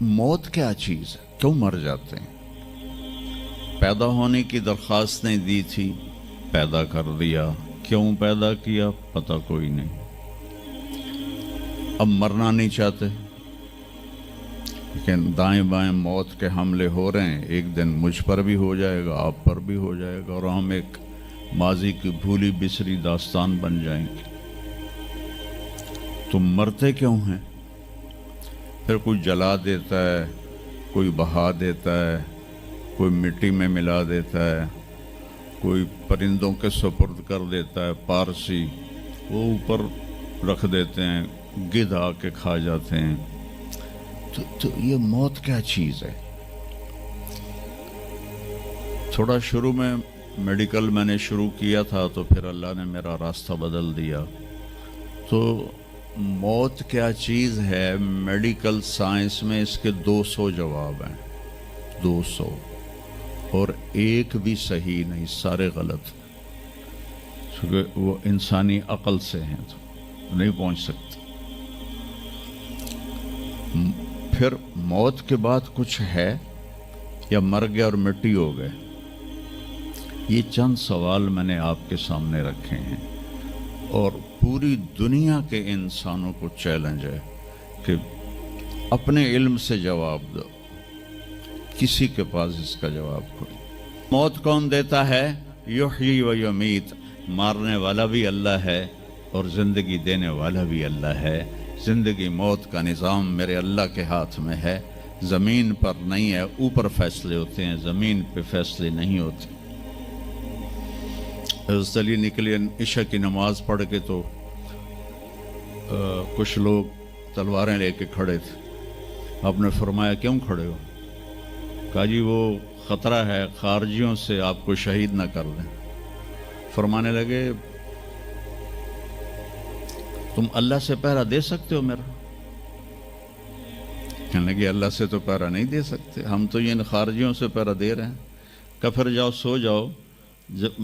मौत क्या चीज़ है, क्यों मर जाते हैं? पैदा होने की दरख्वास्त नहीं दी थी, पैदा कर दिया। क्यों पैदा किया पता कोई नहीं। अब मरना नहीं चाहते, लेकिन दाएं बाएं मौत के हमले हो रहे हैं। एक दिन मुझ पर भी हो जाएगा, आप पर भी हो जाएगा, और हम एक माजी की भूली बिसरी दास्तान बन जाएंगे। तुम मरते क्यों हैं? फिर कोई जला देता है, कोई बहा देता है, कोई मिट्टी में मिला देता है, कोई परिंदों के सुपुर्द कर देता है, पारसी वो ऊपर रख देते हैं, गिद्ध आके खा जाते हैं। तो ये मौत क्या चीज़ है? थोड़ा शुरू में मेडिकल मैंने शुरू किया था, तो फिर अल्लाह ने मेरा रास्ता बदल दिया। तो मौत क्या चीज़ है, मेडिकल साइंस में इसके 200 जवाब हैं, 200, और एक भी सही नहीं, सारे गलत, क्योंकि वो इंसानी अक्ल से हैं तो नहीं पहुंच सकते। फिर मौत के बाद कुछ है या मर गया और मिट्टी हो गए? ये चंद सवाल मैंने आपके सामने रखे हैं, और पूरी दुनिया के इंसानों को चैलेंज है कि अपने इल्म से जवाब दो। किसी के पास इसका जवाब कोई। मौत कौन देता है? युहयी व युमीत, मारने वाला भी अल्लाह है और ज़िंदगी देने वाला भी अल्लाह है। ज़िंदगी मौत का निज़ाम मेरे अल्लाह के हाथ में है। ज़मीन पर नहीं है, ऊपर फैसले होते हैं, ज़मीन पे फैसले नहीं होते। चलिए निकले इशा की नमाज पढ़ के, तो कुछ लोग तलवारें लेके खड़े थे। आपने फरमाया क्यों खड़े हो? कहा जी वो ख़तरा है खारजियों से, आपको शहीद ना कर दें। फरमाने लगे तुम अल्लाह से पहरा दे सकते हो मेरा? कहने लगे अल्लाह से तो पहरा नहीं दे सकते, हम तो ये इन खारजियों से पहरा दे रहे हैं। कहा फिर जाओ सो जाओ, जब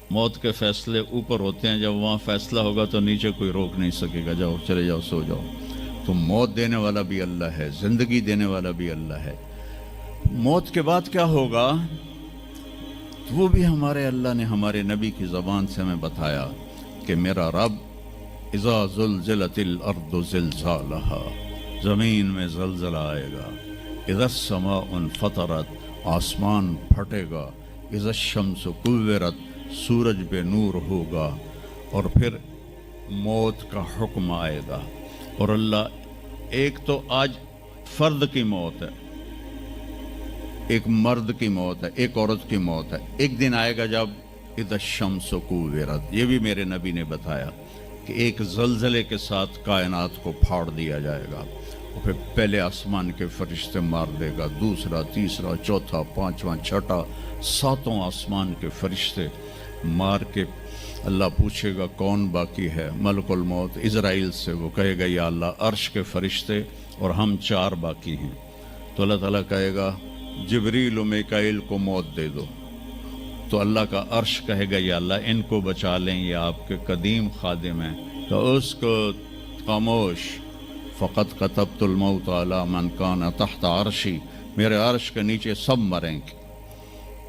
मौत के फैसले ऊपर होते हैं, जब वहाँ फैसला होगा तो नीचे कोई रोक नहीं सकेगा। जाओ, चले जाओ, सो जाओ। तो मौत देने वाला भी अल्लाह है, ज़िंदगी देने वाला भी अल्लाह है। मौत के बाद क्या होगा तो वो भी हमारे अल्लाह ने हमारे नबी की ज़बान से हमें बताया कि मेरा रब इज़ा ज़ुल्ज़िलतिल अर्दु ज़िलज़ालहा, ज़मीन में ज़लज़ला आएगा। इज़ा समाउन फ़तरत, आसमान फटेगा। इज़ा शम्सु कुव्विरत, सूरज पे नूर होगा। और फिर मौत का हुक्म आएगा। और अल्लाह, एक तो आज फर्द की मौत है, एक मर्द की मौत है, एक औरत की मौत है। एक दिन आएगा जब इज़ा शम्सु कुव्विरत, ये भी मेरे नबी ने बताया कि एक ज़लज़ले के साथ कायनात को फाड़ दिया जाएगा। और फिर पहले आसमान के फरिश्ते मार देगा, दूसरा, तीसरा, चौथा, पांचवा, छठा, सातों आसमान के फरिश्ते मार के अल्लाह पूछेगा कौन बाकी है? मलकुल मौत इज़राइल से वो कहेगा या अल्लाह अर्श के फरिश्ते और हम 4 बाकी हैं। तो अल्लाह ताला कहेगा जिब्रील और मीकाईल को मौत दे दो। तो अल्लाह का अर्श कहेगा या अल्लाह इनको बचा लें, ये आपके कदीम खादिम हैं। तो उसको खामोश, फ़क़त कतबतुल मौत अला मन कान तहत अर्शी, मेरे अर्श के नीचे सब मरेंगे।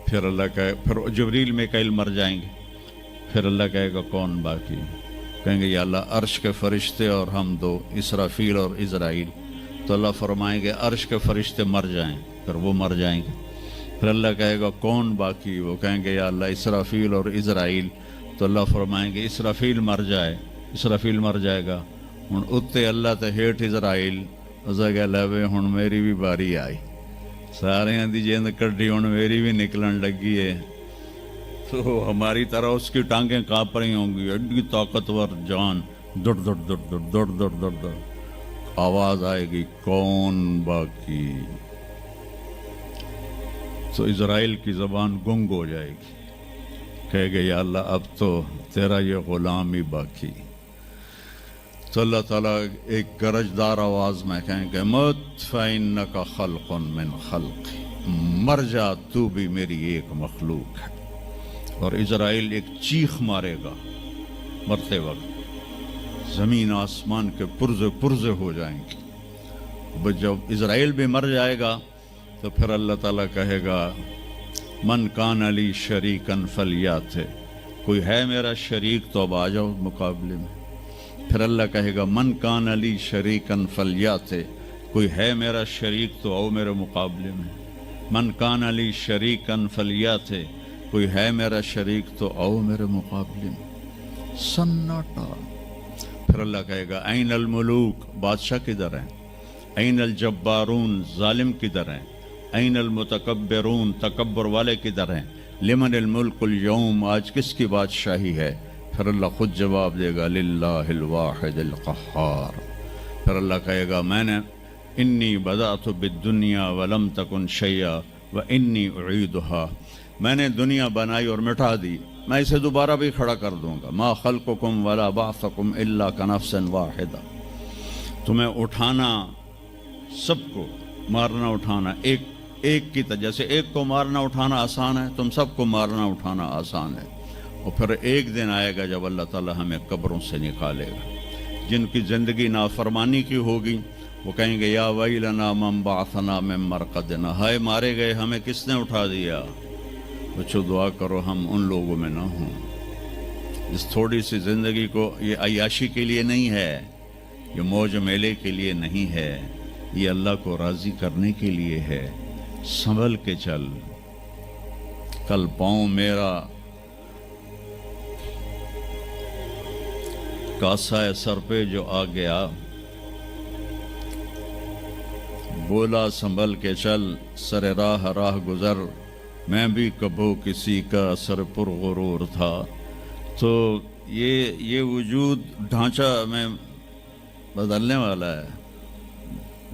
फिर अल्लाह कहे, फिर जिब्रील मीकाईल मर जाएंगे। फिर अल्लाह कहेगा कौन बाकी? कहेंगे या अल्लाह अर्श के फरिश्ते और हम 2, इसराफील और इज़राइल। तो अल्लाह फरमाएंगे अर्श के फरिश्ते मर जाएं, फिर वो मर जाएंगे। फिर अल्लाह कहेगा कौन बाकी? वो कहेंगे या अल्लाह इसराफील और इज़राइल। तो अल्लाह फरमाएंगे इसराफील मर जाए, इसराफील मर जाएगा। हुण उत्ते अल्लाह ते हेठ इज़राइल। उसे कह लै हुण मेरी भी बारी आई, सारियां दी जिंद कड्डी, हुण मेरी भी निकलन लगी है। तो हमारी तरह उसकी टांगें काँप रही होंगी, एडी ताकतवर जान, दड़ दड़ दड़ दड़ दड़ दड़ दड़ दड़। आवाज़ आएगी कौन बाकी? तो इज़राइल की ज़बान गुंग हो जाएगी, कहेगा या अल्लाह अब तो तेरा ये ग़ुलाम ही बाकी। तो अल्लाह ताला एक गरजदार आवाज़ में कहेंगे मत फ़इन्नका ख़ल्क़ुन मिन ख़ल्क़ी, मर जा तू भी मेरी एक मखलूक है। और इज़राइल एक चीख मारेगा मरते वक्त, ज़मीन आसमान के पुर्जे पुर्जे हो जाएंगे। जब इज़राइल भी मर जाएगा तो फिर अल्लाह ताला कहेगा मन कान अली शरीकन फलियात, कोई है मेरा शरीक तो अब आ जाओ मुकाबले में। फिर अल्लाह कहेगा मन कान अली शरीकन फलियात, कोई है मेरा शरीक तो आओ मेरे मुकाबले में। मन कान अली शरीकन फलियात, कोई है मेरा शरीक तो आओ मेरे मुकाबले में। सन्नाटा। फिर अल्लाह कहेगा ऐन अल मुलूक, बादशाह किधर हैं? ऐन अल जब्बारून, जालिम किधर हैं? ऐन अल मुतकब्बिरून, तकब्बर वाले किधर हैं? लिमन अल मुल्कुल यौम, आज किसकी बादशाही है? फिर अल्लाह खुद जवाब देगा लिल्लाहिल वाहिदिल क़ह्हार। फिर अल्लाह कहेगा मैंने इन्नी बदातु बिद्दुनिया वलम तकुन शैया व इन्नी उईदुहा, मैंने दुनिया बनाई और मिटा दी, मैं इसे दोबारा भी खड़ा कर दूंगा। मा खल्कुकुम वला बासकुम इल्ला कनफ्सन वाहिदा, तुम्हें उठाना, सबको मारना उठाना एक की तरह, जैसे एक को मारना उठाना आसान है, तुम सबको मारना उठाना आसान है। और फिर एक दिन आएगा जब अल्लाह ताला हमें कब्रों से निकालेगा। जिनकी ज़िंदगी नाफरमानी की होगी वो कहेंगे या वैलना मम बाअसना मिन मरक़दिना, हाय मारे गए हमें किसने उठा दिया। बच्चों दुआ करो हम उन लोगों में ना हों। इस थोड़ी सी ज़िंदगी को ये अय्याशी के लिए नहीं है, ये मौज मेले के लिए नहीं है, ये अल्लाह को राज़ी करने के लिए है। संभल के चल, कल पाँव मेरा कासा है सर पे जो आ गया, बोला संभल के चल सर राह राह गुजर, मैं भी कबो किसी का सर पुरगुरूर था। तो ये वजूद ढांचा में बदलने वाला है,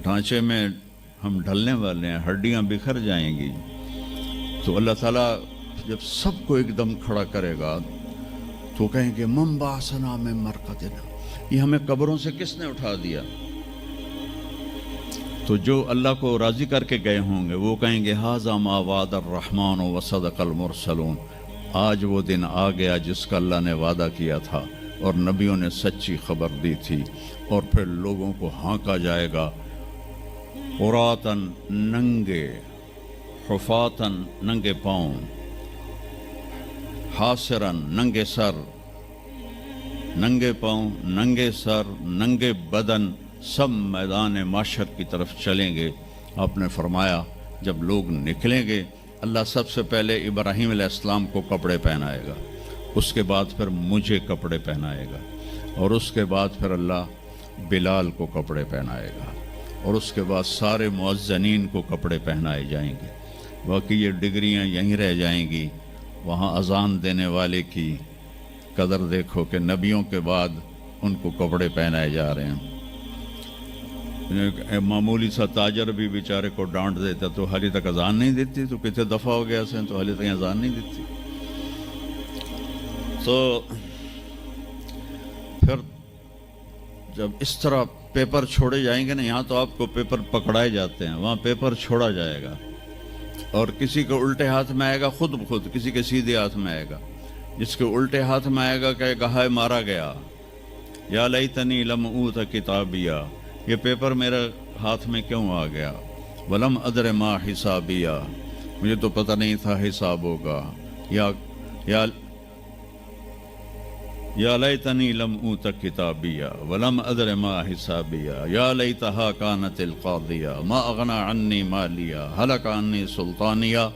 ढांचे में हम ढलने वाले हैं, हड्डियां बिखर जाएंगी। तो अल्लाह ताला जब सबको एकदम खड़ा करेगा तो कहेंगे मम बाअसना मिन मरक़दिना, ये हमें कब्रों से किसने उठा दिया। तो जो अल्लाह को राज़ी करके गए होंगे वो कहेंगे हाज़ा मा वादर रहमान व सदक़ल मुरसलून, आज वो दिन आ गया जिसका अल्लाह ने वादा किया था और नबियों ने सच्ची खबर दी थी। और फिर लोगों को हाँका जाएगा, उरातन नंगे, हुफातन नंगे पाँव, हासिरन नंगे सर, नंगे पाँव, नंगे सर, नंगे बदन, सब मैदान माशर की तरफ चलेंगे। आपने फरमाया जब लोग निकलेंगे अल्लाह सबसे पहले इब्राहीम अलैहिस्सलाम को कपड़े पहनाएगा, उसके बाद फिर मुझे कपड़े पहनाएगा, और उसके बाद फिर अल्लाह बिलाल को कपड़े पहनाएगा, और उसके बाद सारे मुअज्जिनीन को कपड़े पहनाए जाएंगे। बाकी ये डिग्रियां यहीं रह जाएंगी। वहाँ अजान देने वाले की कदर देखो कि नबियों के बाद उनको कपड़े पहनाए जा रहे हैं। मामूली सा ताजर भी बेचारे को डांट देता तो हाली तक अजान नहीं देती, तो कितने दफ़ा हो गया से तो हाली तक अजान नहीं देती। तो फिर जब इस तरह पेपर छोड़े जाएंगे ना, यहाँ तो आपको पेपर पकड़ाए जाते हैं, वहाँ पेपर छोड़ा जाएगा और किसी के उल्टे हाथ में आएगा खुद ब खुद, किसी के सीधे हाथ में आएगा। जिसके उल्टे हाथ में आएगा कहेगा हाय मारा गया, या लैतनी लम ऊत किताबिया, ये पेपर मेरे हाथ में क्यों आ गया। वलम अदर मा हिसाबिया, मुझे तो पता नहीं था हिसाब होगा। या लैतनी लम ऊत किताबिया वलम अदर मा हिसाबिया, या लैतहा कानतिल क़ादिया मा अगना अन्नी मालिया हलक अन्नी सुल्तानिया।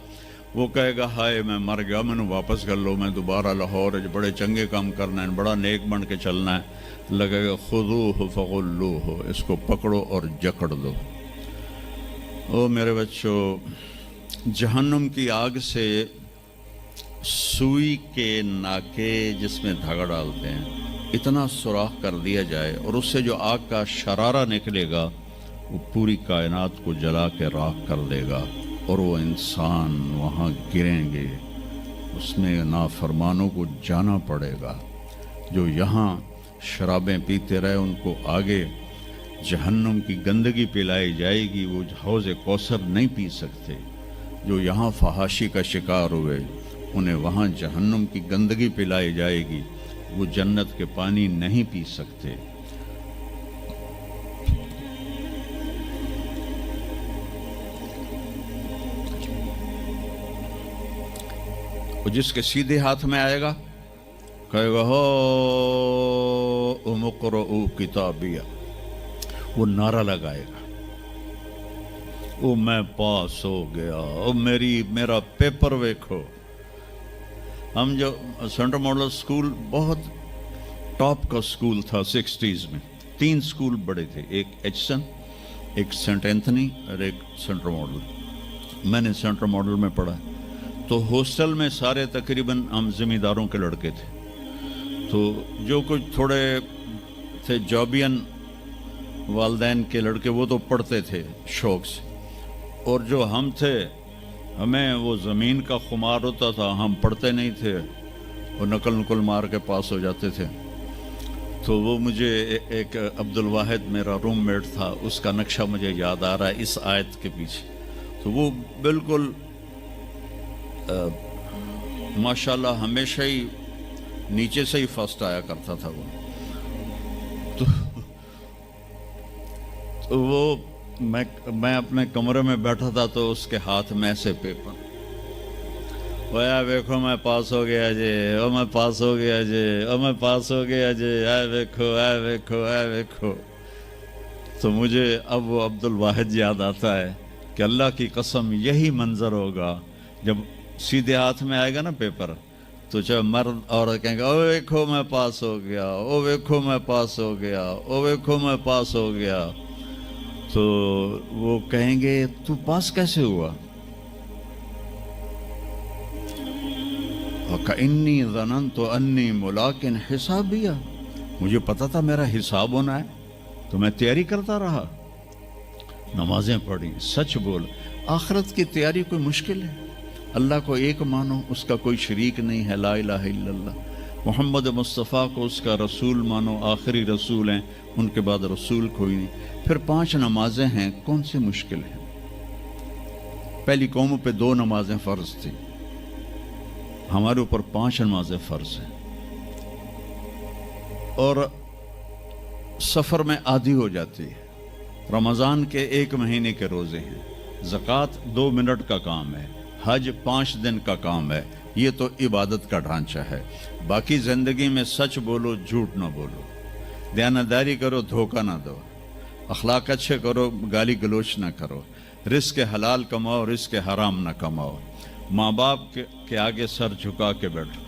वो कहेगा हाय मैं मर गया, मैंने वापस कर लो, मैं दोबारा लाहौर बड़े चंगे काम करना है, बड़ा नेक बन के चलना है। लगेगा खुदूहु फगुल्लूहु, इसको पकड़ो और जकड़ दो। ओ मेरे बच्चों, जहन्नुम की आग से सुई के नाके जिसमें धागा डालते हैं, इतना सुराख कर दिया जाए और उससे जो आग का शरारा निकलेगा वो पूरी कायनात को जला के राख कर देगा, और वो इंसान वहाँ गिरेंगे, उसमें नाफरमानों को जाना पड़ेगा। जो यहाँ शराबें पीते रहे उनको आगे जहन्नुम की गंदगी पिलाई जाएगी, वो हौज़ कौसर नहीं पी सकते। जो यहाँ फहाशी का शिकार हुए उन्हें वहाँ जहन्नुम की गंदगी पिलाई जाएगी, वो जन्नत के पानी नहीं पी सकते। اور جس کے سیدھے ہاتھ میں آئے گا کہے گا ہو مقرؤ کتابیہ، وہ نعرہ لگائے گا، او میں پاس ہو گیا، او میرا پیپر ویکھو۔ ہم جو سینٹرل ماڈل سکول بہت ٹاپ کا سکول تھا 60s میں، 3 سکول بڑے تھے، ایک ایچسن، ایک سینٹ اینتھنی اور ایک سینٹرل ماڈل۔ میں نے سینٹرل ماڈل میں پڑھا، تو ہاسٹل میں سارے تقریباً ہم زمینداروں کے لڑکے تھے، تو جو کچھ تھوڑے تھے جابین والدین کے لڑکے وہ تو پڑھتے تھے شوق سے، اور جو ہم تھے ہمیں وہ زمین کا خمار ہوتا تھا، ہم پڑھتے نہیں تھے اور نقل مار کے پاس ہو جاتے تھے۔ تو وہ مجھے ایک عبد الواحد میرا روم میٹ تھا، اس کا نقشہ مجھے یاد آ رہا ہے اس آیت کے پیچھے، تو وہ بالکل ماشاءاللہ ہمیشہ ہی نیچے سے ہی فرسٹ آیا کرتا تھا وہ۔ تو وہ میں اپنے کمرے میں بیٹھا تھا تو اس کے ہاتھ میں سے پیپر، ویا ویکھو میں پاس ہو گیا جی، او میں پاس ہو گیا جی، او میں پاس ہو گیا جی، اے ویکھو اے ویکھو اے ویکھو۔ تو مجھے اب وہ عبد الواحد یاد آتا ہے کہ اللہ کی قسم یہی منظر ہوگا جب سیدھے ہاتھ میں آئے گا نا پیپر، تو چاہے مرد عورت کہیں گے او ویکھو میں پاس ہو گیا، او ویکھو میں پاس ہو گیا، او ویکھو میں پاس ہو گیا، تو وہ کہیں گے تو پاس کیسے ہوا؟ وَكَإِنِّي ظَنَنْتُ أَنِّي مُلَاقٍ حِسَابِيَّ، مجھے پتا تھا میرا حساب ہونا ہے، تو میں تیاری کرتا رہا، نمازیں پڑھی، سچ بول۔ آخرت کی تیاری کوئی مشکل ہے؟ اللہ کو ایک مانو، اس کا کوئی شریک نہیں ہے، لا الہ الا اللہ۔ محمد مصطفیٰ کو اس کا رسول مانو، آخری رسول ہیں، ان کے بعد رسول کوئی نہیں۔ پھر 5 نمازیں ہیں، کون سی مشکل ہیں؟ پہلی قوموں پہ 2 نمازیں فرض تھی، ہمارے اوپر 5 نمازیں فرض ہیں، اور سفر میں آدھی ہو جاتی ہے۔ رمضان کے 1 مہینے کے روزے ہیں، زکوٰۃ 2 منٹ کا کام ہے، حج 5 دن کا کام ہے، یہ تو عبادت کا ڈھانچہ ہے۔ باقی زندگی میں سچ بولو، جھوٹ نہ بولو، دیانتداری کرو، دھوکہ نہ دو، اخلاق اچھے کرو، گالی گلوچ نہ کرو، رزق حلال کماؤ، رزق حرام نہ کماؤ، ماں باپ کے آگے سر جھکا کے بیٹھو۔